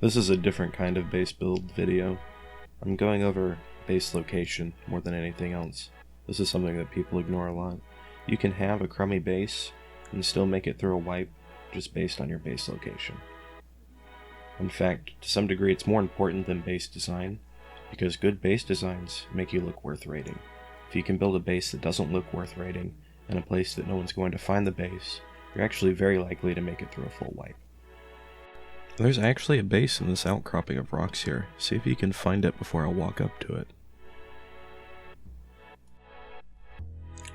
This is a different kind of base build video. I'm going over base location more than anything else. This is something that people ignore a lot. You can have a crummy base and still make it through a wipe just based on your base location. In fact, to some degree it's more important than base design, because good base designs make you look worth raiding. If you can build a base that doesn't look worth raiding, in a place that no one's going to find the base, you're actually very likely to make it through a full wipe. There's actually a base in this outcropping of rocks here. See if you can find it before I walk up to it.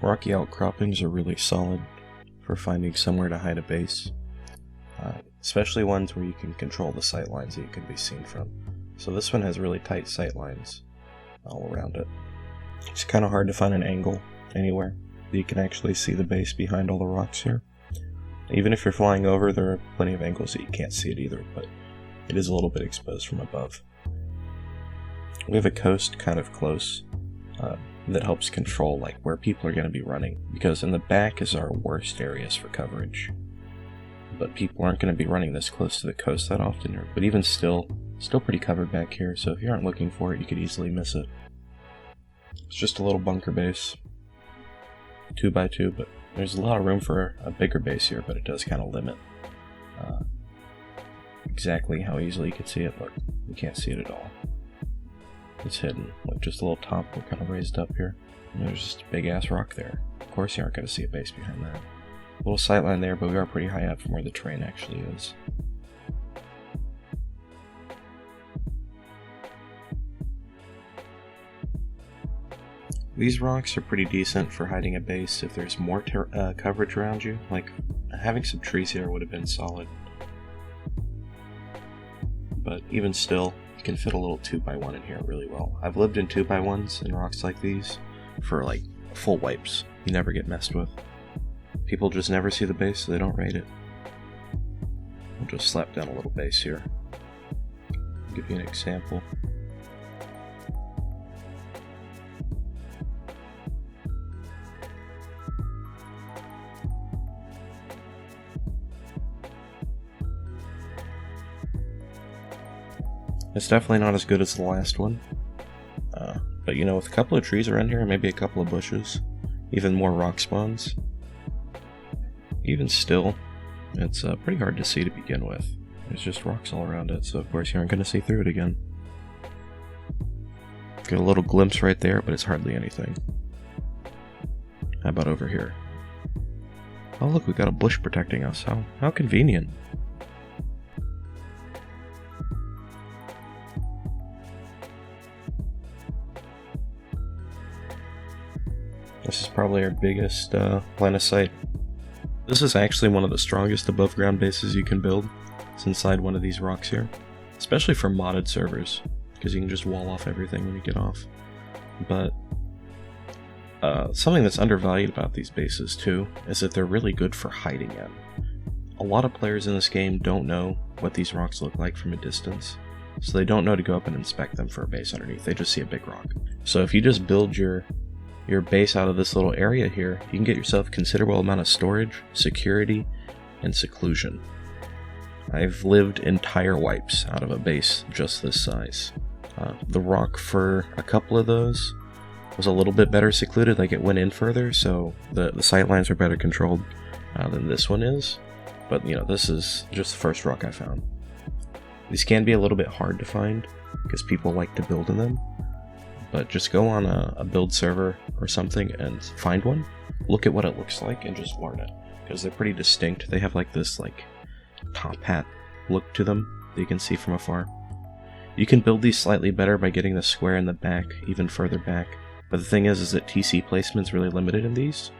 Rocky outcroppings are really solid for finding somewhere to hide a base, especially ones where you can control the sight lines that you can be seen from. So this one has really tight sight lines all around it. It's kind of hard to find an angle anywhere that you can actually see the base behind all the rocks here. Even if you're flying over, there are plenty of angles that you can't see it either, but it is a little bit exposed from above. We have a coast kind of close that helps control like where people are going to be running, because in the back is our worst areas for coverage. But people aren't going to be running this close to the coast that often, but even still pretty covered back here, so if you aren't looking for it, you could easily miss it. It's just a little bunker base, 2x2, but there's a lot of room for a bigger base here, but it does kind of limit exactly how easily you can see it. Look, you can't see it at all. It's hidden, like just a little top kind of raised up here. And there's just a big ass rock there. Of course you aren't going to see a base behind that. A little sightline there, but we are pretty high up from where the terrain actually is. These rocks are pretty decent for hiding a base if there's more coverage around you. Like, having some trees here would have been solid. But even still, you can fit a little 2x1 in here really well. I've lived in 2x1s in rocks like these for like full wipes. You never get messed with. People just never see the base, so they don't raid it. I'll just slap down a little base here. I'll give you an example. It's definitely not as good as the last one, but you know, with a couple of trees around here, maybe a couple of bushes, even more rock spawns, even still, it's pretty hard to see to begin with. There's just rocks all around it, so of course you aren't going to see through it again. Get a little glimpse right there, but it's hardly anything. How about over here? Oh look, we got a bush protecting us. How convenient. This is probably our biggest line of sight. This is actually one of the strongest above ground bases you can build. It's inside one of these rocks here, especially for modded servers, because you can just wall off everything when you get off. But something that's undervalued about these bases too is that they're really good for hiding in. A lot of players in this game don't know what these rocks look like from a distance, so they don't know to go up and inspect them for a base underneath. They just see a big rock. So if you just build your base out of this little area here, you can get yourself a considerable amount of storage, security, and seclusion. I've lived entire wipes out of a base just this size. The rock for a couple of those was a little bit better secluded, like it went in further, so the sight lines are better controlled than this one is. But you know, this is just the first rock I found. These can be a little bit hard to find, because people like to build in them. But just go on a build server or something and find one, look at what it looks like, and just learn it. Because they're pretty distinct. They have like this top hat look to them that you can see from afar. You can build these slightly better by getting the square in the back even further back. But the thing is that TC placement's really limited in these,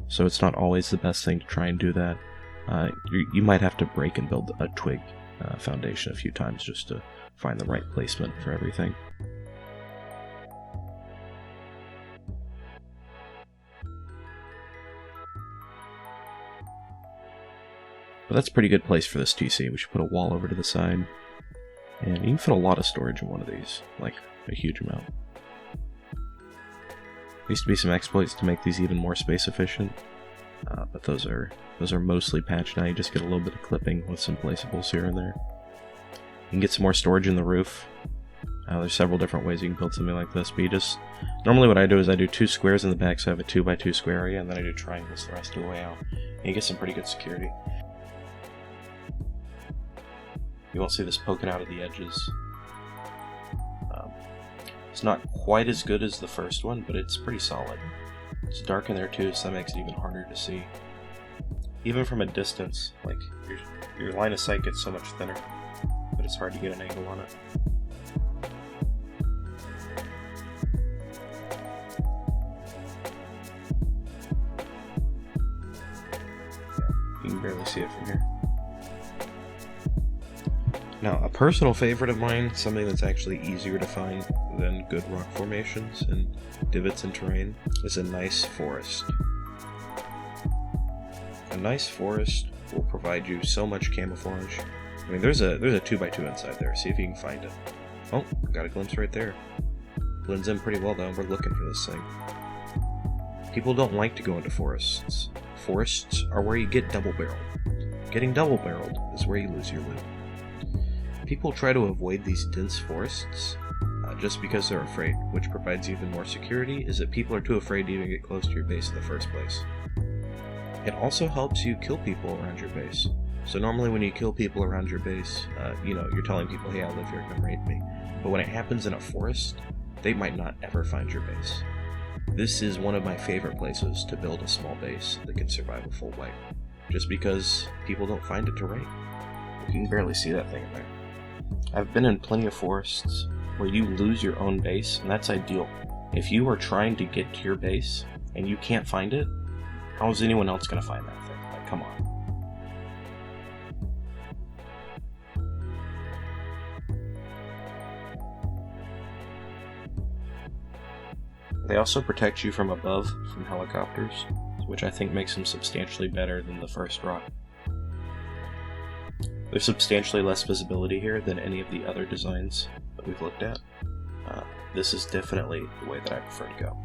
so it's not always the best thing to try and do that. You might have to break and build a twig foundation a few times just to find the right placement for everything. But that's a pretty good place for this TC. We should put a wall over to the side. And you can fit a lot of storage in one of these, like a huge amount. There used to be some exploits to make these even more space efficient, but those are mostly patched now. You just get a little bit of clipping with some placeables here and there. You can get some more storage in the roof. There's several different ways you can build something like this, but normally what I do is I do 2 squares in the back, so I have a 2x2 square area, and then I do triangles the rest of the way out. And you get some pretty good security. You won't see this poking out of the edges. It's not quite as good as the first one, but it's pretty solid. It's dark in there too, so that makes it even harder to see. Even from a distance, like your line of sight gets so much thinner, but it's hard to get an angle on it. You can barely see it from here. Now, a personal favorite of mine, something that's actually easier to find than good rock formations and divots in terrain, is a nice forest. A nice forest will provide you so much camouflage. I mean, there's a 2x2 inside there. See if you can find it. Oh, got a glimpse right there. Blends in pretty well though. We're looking for this thing. People don't like to go into forests. Forests are where you get double-barreled. Getting double-barreled is where you lose your loot. People try to avoid these dense forests just because they're afraid. Which provides even more security is that people are too afraid to even get close to your base in the first place. It also helps you kill people around your base. So normally when you kill people around your base, you're telling people, hey, I live here, come raid me. But when it happens in a forest, they might not ever find your base. This is one of my favorite places to build a small base that can survive a full wipe. Just because people don't find it to raid. You can barely see that thing in there. I've been in plenty of forests where you lose your own base, and that's ideal. If you are trying to get to your base and you can't find it, how is anyone else going to find that thing? Like, come on. They also protect you from above from helicopters, which I think makes them substantially better than the first rock. There's substantially less visibility here than any of the other designs that we've looked at. This is definitely the way that I prefer to go.